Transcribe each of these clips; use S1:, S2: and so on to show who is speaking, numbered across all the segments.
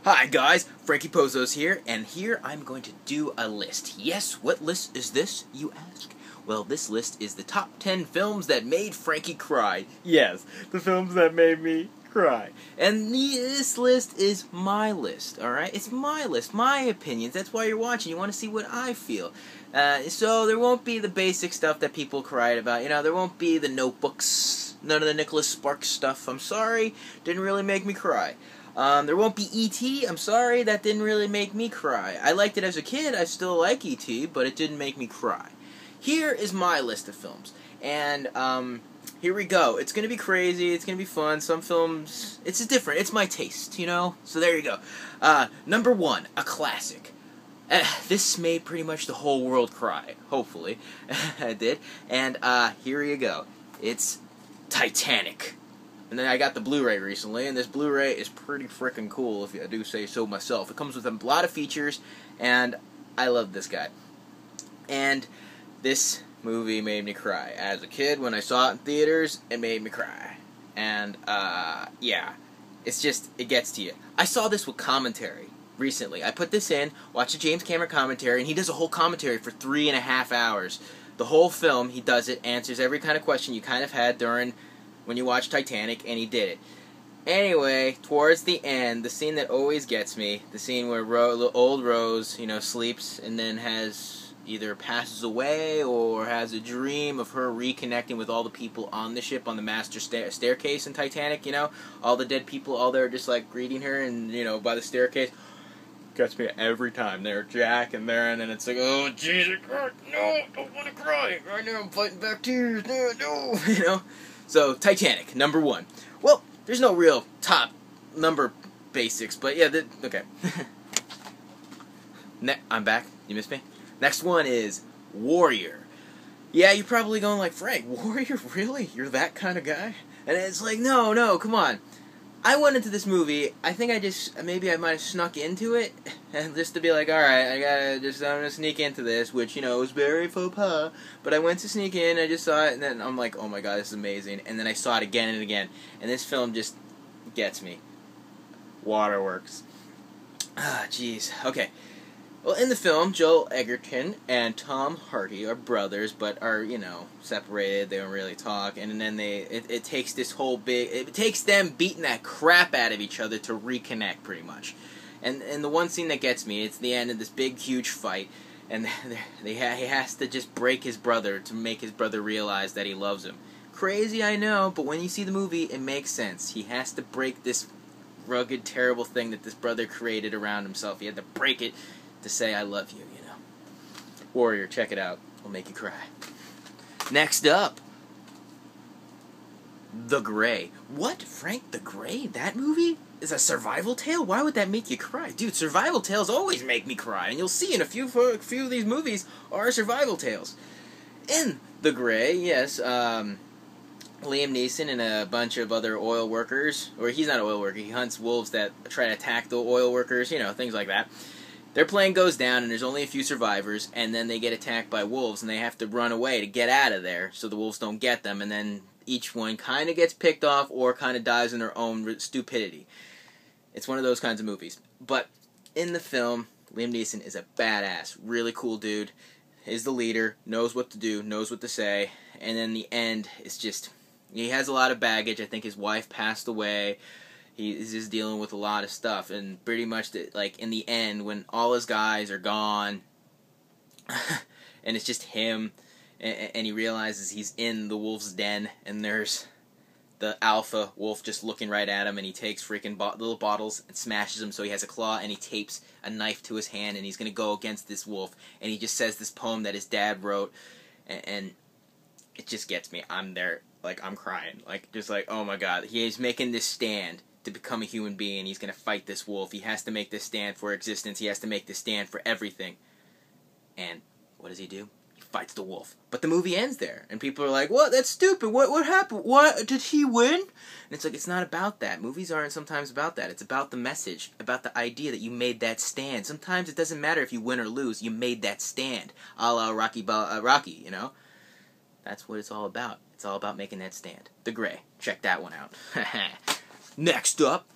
S1: Hi guys, Frankie Pozos here, and here I'm going to do a list. Yes, what list is this, you ask? Well, this list is the top 10 films that made Frankie cry. Yes, the films that made me cry. And this list is my list, alright? It's my list, my opinions. That's why you're watching. You want to see what I feel. So there won't be the basic stuff that people cried about. You know, there won't be the Notebooks, none of the Nicholas Sparks stuff. I'm sorry, didn't really make me cry. There won't be E.T., I'm sorry, that didn't really make me cry. I liked it as a kid, I still like E.T., but it didn't make me cry. Here is my list of films, and here we go. It's gonna be crazy, it's gonna be fun, some films, it's different, it's my taste, you know? So there you go. Number 1, a classic. This made pretty much the whole world cry, hopefully. It did. And here you go. It's Titanic. And then I got the Blu-ray recently, and this Blu-ray is pretty freaking cool, if I do say so myself. It comes with a lot of features, and I love this guy. And this movie made me cry. As a kid, when I saw it in theaters, it made me cry. And, yeah. It's just, it gets to you. I saw this with commentary recently. I put this in, watched a James Cameron commentary, and he does a whole commentary for 3.5 hours. The whole film, he does it, answers every kind of question you kind of had during when you watch Titanic, and he did it. Anyway, towards the end, the scene that always gets me, the scene where old Rose, you know, sleeps and then either passes away or has a dream of her reconnecting with all the people on the ship on the master staircase in Titanic, you know, all the dead people, all there just like greeting her and, you know, by the staircase. Gets me every time. They're Jack and there, and then it's like, oh, Jesus Christ, no, I don't want to cry. Right now I'm fighting back tears, no, you know. So, Titanic, number 1. Well, there's no real top number basics, but yeah, okay. I'm back. You missed me? Next one is Warrior. Yeah, you're probably going like, Frank, Warrior? Really? You're that kind of guy? And it's like, no, come on. I went into this movie, I think maybe I might have snuck into it, and just to be like, alright, I'm gonna sneak into this, which, you know, was very faux pas, but I went to sneak in, I just saw it, and then I'm like, oh my god, this is amazing, and then I saw it again and again, and this film just gets me. Waterworks. Ah, jeez. Okay. Well, in the film, Joel Edgerton and Tom Hardy are brothers, but are, you know, separated, they don't really talk, and then it takes this whole it takes them beating that crap out of each other to reconnect, pretty much. And the one scene that gets me, it's the end of this big, huge fight, and he has to just break his brother to make his brother realize that he loves him. Crazy, I know, but when you see the movie, it makes sense. He has to break this rugged, terrible thing that this brother created around himself. He had to break it to say I love you, you know. Warrior, check it out. It'll make you cry. Next up, The Grey. What? Frank, The Grey? That movie is a survival tale? Why would that make you cry? Dude, survival tales always make me cry, and you'll see in a few of these movies are survival tales. In The Grey, yes, Liam Neeson and a bunch of other oil workers, or he's not an oil worker, he hunts wolves that try to attack the oil workers, you know, things like that. Their plane goes down, and there's only a few survivors, and then they get attacked by wolves, and they have to run away to get out of there so the wolves don't get them, and then each one kind of gets picked off or kind of dies in their own stupidity. It's one of those kinds of movies. But in the film, Liam Neeson is a badass, really cool dude, is the leader, knows what to do, knows what to say, and in the end, it's just, he has a lot of baggage. I think his wife passed away. He's just dealing with a lot of stuff, and pretty much, like, in the end, when all his guys are gone, and it's just him, and he realizes he's in the wolf's den, and there's the alpha wolf just looking right at him, and he takes freaking little bottles and smashes them so he has a claw, and he tapes a knife to his hand, and he's going to go against this wolf, and he just says this poem that his dad wrote, and it just gets me. I'm there, like, I'm crying, like, just like, oh my god, he is making this stand to become a human being. He's going to fight this wolf. He has to make this stand for existence. He has to make this stand for everything. And what does he do? He fights the wolf. But the movie ends there. And people are like, what? That's stupid. What happened? What? Did he win? And it's like, it's not about that. Movies aren't sometimes about that. It's about the message, about the idea that you made that stand. Sometimes it doesn't matter if you win or lose. You made that stand. A la Rocky, you know? That's what it's all about. It's all about making that stand. The Grey. Check that one out. Next up,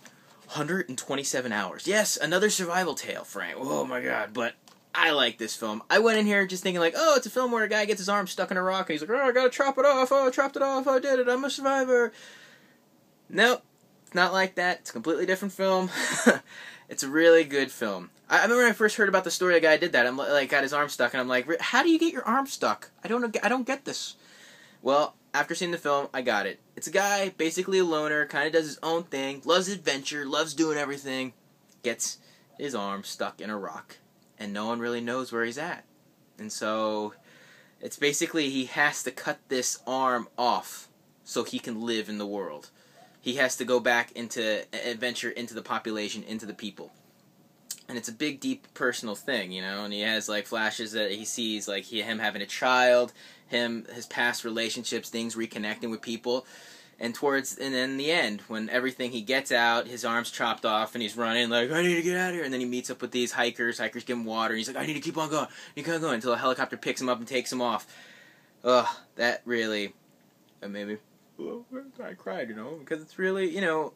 S1: 127 hours. Yes, another survival tale, Frank. Oh my god, but I like this film. I went in here just thinking like, oh, it's a film where a guy gets his arm stuck in a rock and he's like, oh, I gotta chop it off. Oh, I chopped it off. Oh, I did it. I'm a survivor. Nope, it's not like that. It's a completely different film. It's a really good film. I remember when I first heard about the story, the guy did that. I'm like, got his arm stuck, and I'm like, how do you get your arm stuck? I don't get this. Well, after seeing the film, I got it. It's a guy, basically a loner, kind of does his own thing, loves adventure, loves doing everything, gets his arm stuck in a rock, and no one really knows where he's at. And so, it's basically he has to cut this arm off so he can live in the world. He has to go back into adventure, into the population, into the people. And it's a big, deep, personal thing, you know, and he has, like, flashes that he sees, like, him having a child, his past relationships, things reconnecting with people, and then in the end, when everything he gets out, his arm's chopped off, and he's running, like, I need to get out of here, and then he meets up with these hikers give him water, and he's like, I need to keep on going, until a helicopter picks him up and takes him off. Ugh, that really, made me, I cried, you know, because it's really, you know,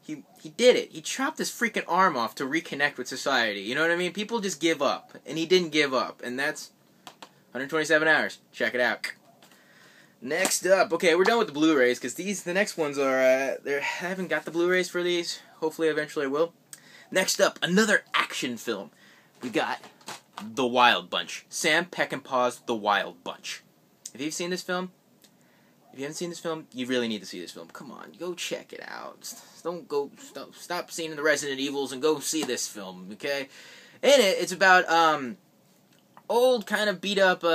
S1: he did it. He chopped his freaking arm off to reconnect with society. You know what I mean? People just give up. And he didn't give up. And that's 127 hours. Check it out. Next up. Okay, we're done with the Blu-rays because the next ones are, I haven't got the Blu-rays for these. Hopefully eventually I will. Next up, another action film. We got The Wild Bunch. Sam Peckinpah's The Wild Bunch. Have you seen this film? If you haven't seen this film, you really need to see this film. Come on, go check it out. Stop seeing the Resident Evils and go see this film, okay? In it, it's about old kind of beat up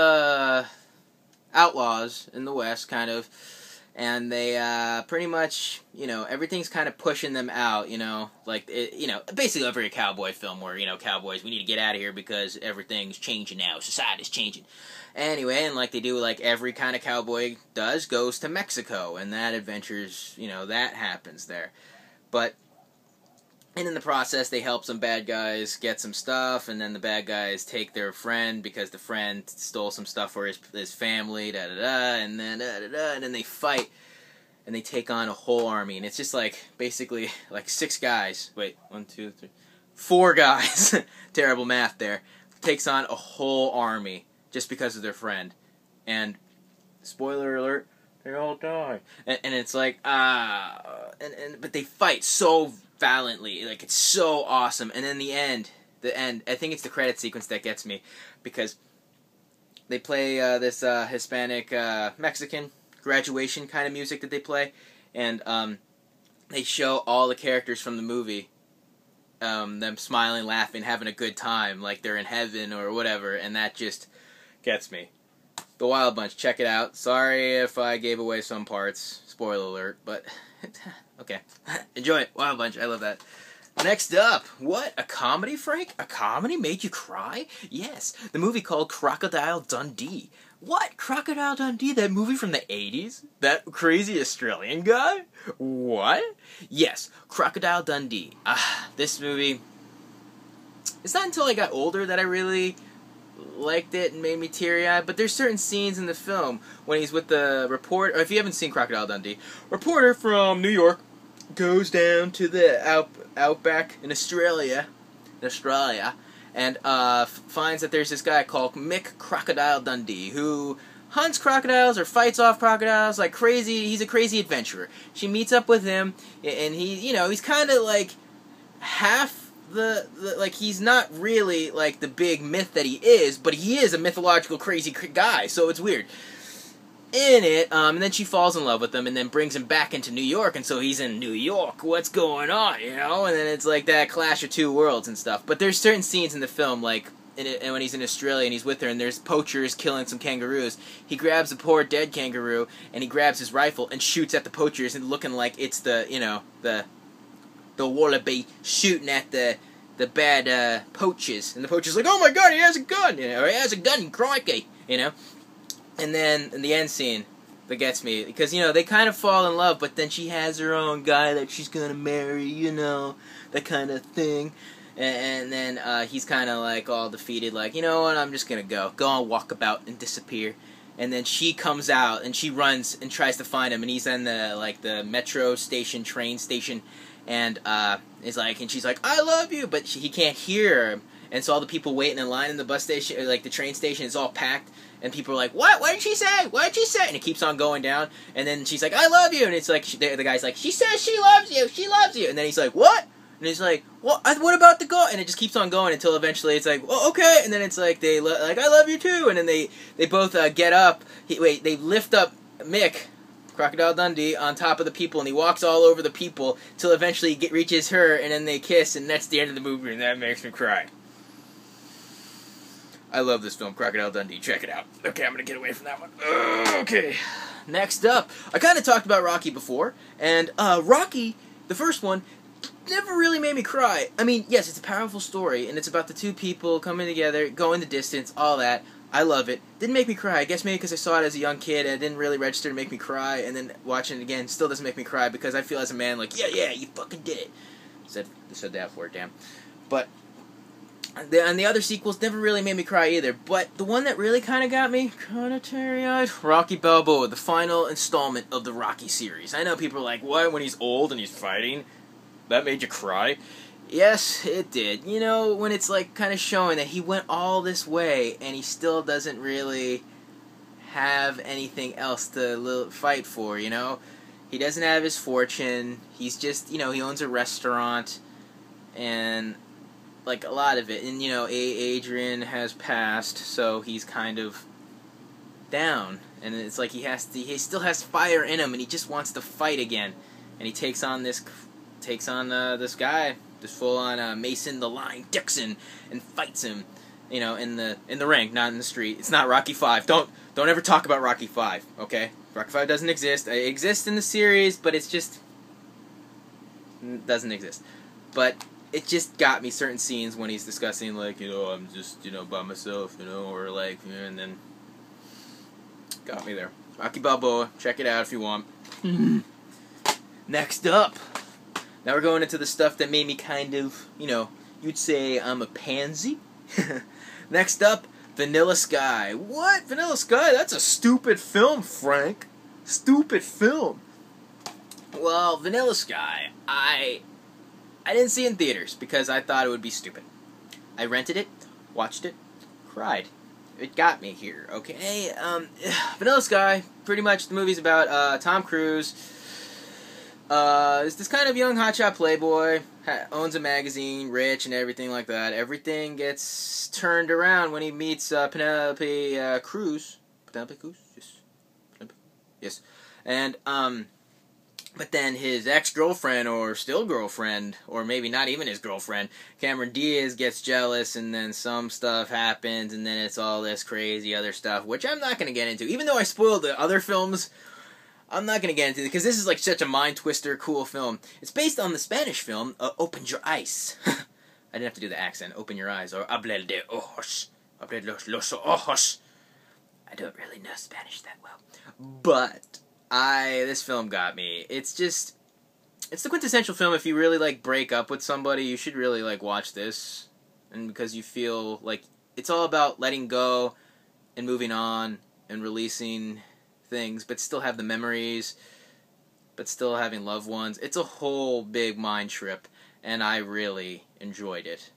S1: outlaws in the West, kind of, and they pretty much, you know, everything's kind of pushing them out, you know, like you know, basically every cowboy film where, you know, cowboys, we need to get out of here because everything's changing now, society's changing. Anyway, and like they do, like every kind of cowboy does, goes to Mexico, and that adventures, you know, that happens there. But, and in the process, they help some bad guys get some stuff, and then the bad guys take their friend, because the friend stole some stuff for his family, da-da-da, and then they fight, and they take on a whole army, and it's just like, basically, like 6 guys, wait, 1, 2, 3, 4 guys, terrible math there, takes on a whole army, just because of their friend. And, spoiler alert, they all die. And it's like, but they fight so valiantly, like, it's so awesome. And then the end, I think it's the credit sequence that gets me, because they play this Hispanic, Mexican graduation kind of music that they play, and they show all the characters from the movie, them smiling, laughing, having a good time, like they're in heaven or whatever, and that just gets me. The Wild Bunch, check it out. Sorry if I gave away some parts. Spoiler alert, but okay. Enjoy it. Wild Bunch, I love that. Next up, what? A comedy, Frank? A comedy made you cry? Yes, the movie called Crocodile Dundee. What? Crocodile Dundee? That movie from the 80s? That crazy Australian guy? What? Yes, Crocodile Dundee. This movie... It's not until I got older that I really liked it and made me teary-eyed, but there's certain scenes in the film when he's with the reporter, or if you haven't seen Crocodile Dundee, reporter from New York goes down to the outback in Australia, and finds that there's this guy called Mick Crocodile Dundee who hunts crocodiles or fights off crocodiles like crazy. He's a crazy adventurer. She meets up with him, and he's kind of like half like he's not really like the big myth that he is, but he is a mythological crazy guy, so it's weird. In it, and then she falls in love with him and then brings him back into New York, and so he's in New York, what's going on, you know? And then it's like that clash of two worlds and stuff. But there's certain scenes in the film, like and when he's in Australia and he's with her and there's poachers killing some kangaroos, he grabs a poor dead kangaroo and he grabs his rifle and shoots at the poachers, and looking like it's the wallaby shooting at the bad poachers, and the poacher's like, oh my god, he has a gun, you know, he has a gun, crikey, you know. And then in the end scene that gets me, because, you know, they kind of fall in love, but then she has her own guy that she's gonna marry, you know, that kind of thing. And then he's kind of like all defeated, like, you know what, I'm just gonna go on walkabout and disappear. And then she comes out and she runs and tries to find him, and he's in the metro station, train station, and she's like, I love you, but he can't hear him, and so all the people waiting in line in the bus station, or like the train station, is all packed, and people are like, what did she say, and it keeps on going down, and then she's like, I love you, and it's like, the guy's like, she says she loves you, and then he's like, what? And he's like, what about the girl? And it just keeps on going until eventually it's like, well, okay. And then it's like, I love you too. And then they both get up. They lift up Mick, Crocodile Dundee, on top of the people, and he walks all over the people till eventually he reaches her, and then they kiss, and that's the end of the movie, and that makes me cry. I love this film, Crocodile Dundee. Check it out. Okay, I'm going to get away from that one. Okay. Next up, I kind of talked about Rocky before, and Rocky, the first one, never really made me cry. I mean, yes, it's a powerful story, and it's about the two people coming together, going the distance, all that. I love it. Didn't make me cry. I guess maybe because I saw it as a young kid, and it didn't really register to make me cry, and then watching it again still doesn't make me cry, because I feel as a man like, yeah, you fucking did it. Said that for it, damn. But, and the other sequels never really made me cry either, but the one that really kind of got me, kind of teary-eyed, Rocky Balboa, the final installment of the Rocky series. I know people are like, what, when he's old and he's fighting? That made you cry? Yes, it did. You know, when it's like kind of showing that he went all this way and he still doesn't really have anything else to fight for, you know? He doesn't have his fortune. He's just, you know, he owns a restaurant and like a lot of it. And, you know, Adrian has passed, so he's kind of down. And it's like he still has fire in him and he just wants to fight again. And he takes on this guy, this full-on Mason the Line Dixon, and fights him, you know, in the ring, not in the street. It's not Rocky V. Don't ever talk about Rocky V, okay? Rocky V doesn't exist. It exists in the series, but it's just doesn't exist. But it just got me certain scenes when he's discussing, like, you know, I'm just, you know, by myself, you know, or like, you know, and then got me there. Rocky Balboa, check it out if you want. Next up. Now we're going into the stuff that made me kind of, you know, you'd say I'm a pansy. Next up, Vanilla Sky. What? Vanilla Sky? That's a stupid film, Frank. Stupid film. Well, Vanilla Sky, I didn't see it in theaters because I thought it would be stupid. I rented it, watched it, cried. It got me here, okay? Vanilla Sky, pretty much the movie's about Tom Cruise. Is this kind of young hotshot playboy, owns a magazine, rich and everything like that. Everything gets turned around when he meets Penelope Cruz. Penelope Cruz? Yes. And, but then his ex-girlfriend, or still girlfriend, or maybe not even his girlfriend, Cameron Diaz, gets jealous, and then some stuff happens, and then it's all this crazy other stuff, which I'm not going to get into. Even though I spoiled the other films, I'm not going to get into it, because this is like such a mind-twister, cool film. It's based on the Spanish film, Open Your Eyes. I didn't have to do the accent, Open Your Eyes, or Abre de ojos. Abre los ojos. I don't really know Spanish that well. But, this film got me. It's just, it's the quintessential film. If you really, like, break up with somebody, you should really, like, watch this. And because you feel like, it's all about letting go, and moving on, and releasing things, but still have the memories, but still having loved ones. It's a whole big mind trip, and I really enjoyed it.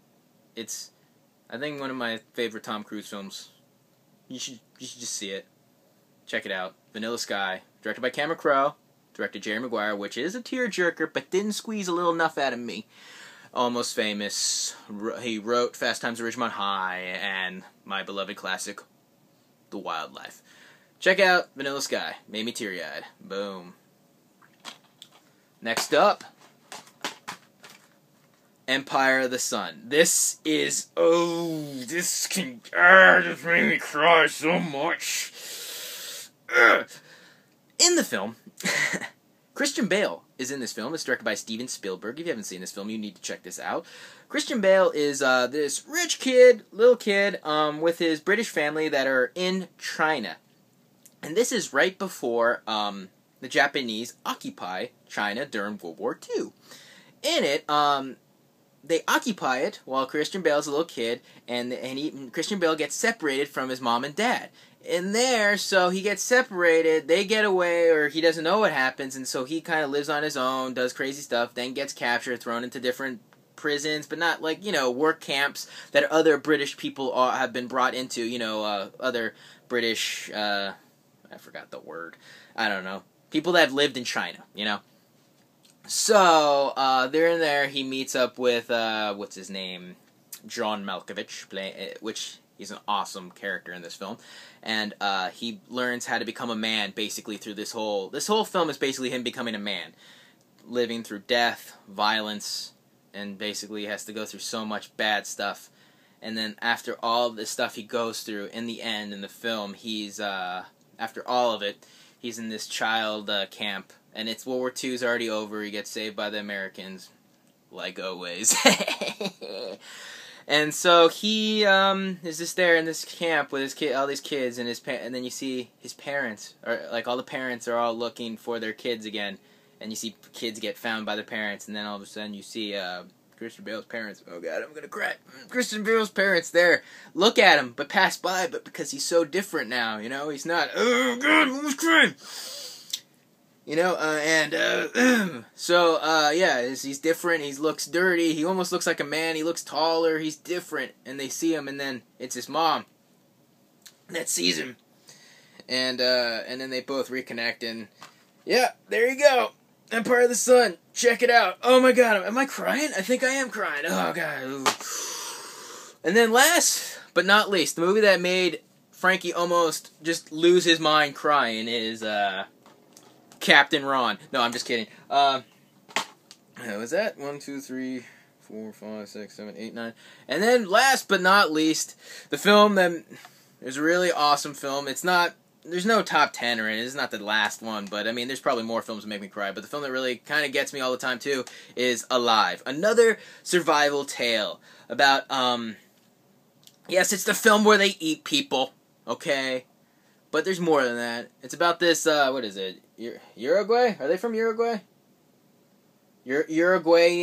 S1: It's, I think, one of my favorite Tom Cruise films. You should just see it. Check it out. Vanilla Sky, directed by Cameron Crowe, directed Jerry Maguire, which is a tearjerker, but didn't squeeze a little enough out of me. Almost Famous. He wrote Fast Times at Ridgemont High, and my beloved classic, The Wildlife. Check out Vanilla Sky. Made me teary-eyed. Boom. Next up, Empire of the Sun. This is, this just made me cry so much. In the film, Christian Bale is in this film. It's directed by Steven Spielberg. If you haven't seen this film, you need to check this out. Christian Bale is this rich kid, little kid, with his British family that are in China. And this is right before the Japanese occupy China during World War II. In it, they occupy it while Christian Bale's a little kid, and Christian Bale gets separated from his mom and dad. In there, so he gets separated, they get away, or he doesn't know what happens, and so he kind of lives on his own, does crazy stuff, then gets captured, thrown into different prisons, but not like, work camps that other British people have been brought into, other British, I forgot the word, I don't know, people that have lived in China, So, they're in there, he meets up with, what's his name, John Malkovich, which he's an awesome character in this film, and he learns how to become a man, basically, through this whole film is basically him becoming a man, living through death, violence, and basically has to go through so much bad stuff. And then after all this stuff he goes through, in the end, in the film, he's, after all of it, he's in this child camp, and it's World War II's already over, he gets saved by the Americans, like always. And so he is just there in this camp with his all these kids, and and then you see his parents, or like all the parents are all looking for their kids again, and you see kids get found by their parents, and then all of a sudden you see Christian Bale's parents. Oh God, I'm gonna cry. Christian Bale's parents there, look at him, but pass by, but because he's so different now, he's not. Oh God, who's crying? So, he's different, he looks dirty, he almost looks like a man, he looks taller, he's different, and they see him, and then it's his mom that sees him, and then they both reconnect, and, yeah, there you go, Empire of the Sun, check it out, oh my God, am I crying? I think I am crying, oh God, ooh. And then last, but not least, the movie that made Frankie almost just lose his mind crying is, Captain Ron. No, I'm just kidding. What was that? 1, 2, 3, 4, 5, 6, 7, 8, 9. And then last but not least, the film that is a really awesome film. It's not, there's no top 10 or anything. It's not the last one, but I mean, there's probably more films that make me cry. But the film that really kind of gets me all the time too is Alive. Another survival tale about, yes, it's the film where they eat people, okay? But there's more than that. It's about this, what is it? Uruguay? Are they from Uruguay? Uruguay.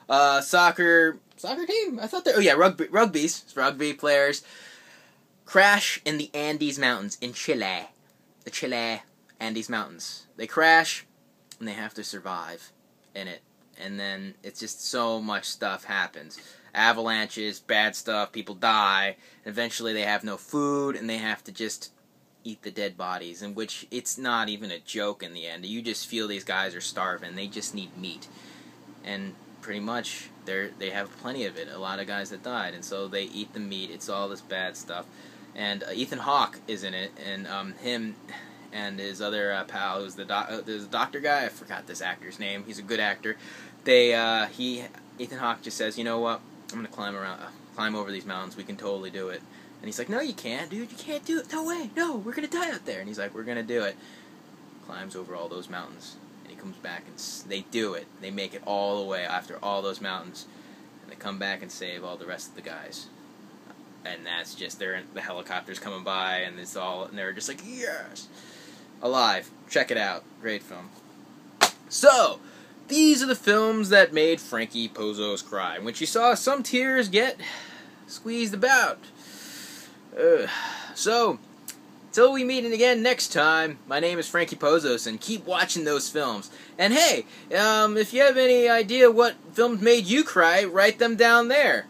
S1: Soccer team? I thought they, oh yeah, rugby players crash in the Andes Mountains in Chile. The Chile Andes Mountains. They crash, and they have to survive in it. And then it's just so much stuff happens. Avalanches, bad stuff, people die, eventually they have no food, and they have to just eat the dead bodies, in which it's not even a joke in the end. You just feel these guys are starving, they just need meat. And pretty much, they have plenty of it, a lot of guys that died, and so they eat the meat, it's all this bad stuff. And Ethan Hawke is in it, and him and his other pal, who's the doctor guy, I forgot this actor's name, he's a good actor. Ethan Hawke just says, you know what, I'm gonna climb over these mountains, we can totally do it. And he's like, no you can't, dude, you can't do it, no way, no, we're gonna die out there. And he's like, we're gonna do it. Climbs over all those mountains, and he comes back, and they do it. They make it all the way after all those mountains, and they come back and save all the rest of the guys. And that's just, the helicopters coming by, and and they're just like, yes! Alive, check it out, great film. So, these are the films that made Frankie Pozos cry, which you saw some tears get squeezed about. So, till we meet again next time, my name is Frankie Pozos, and keep watching those films. And hey, if you have any idea what films made you cry, write them down there.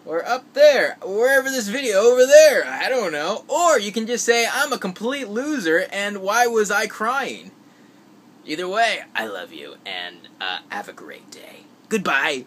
S1: Or up there, wherever this video, over there, I don't know. Or you can just say, I'm a complete loser, and why was I crying? Either way, I love you, and have a great day. Goodbye.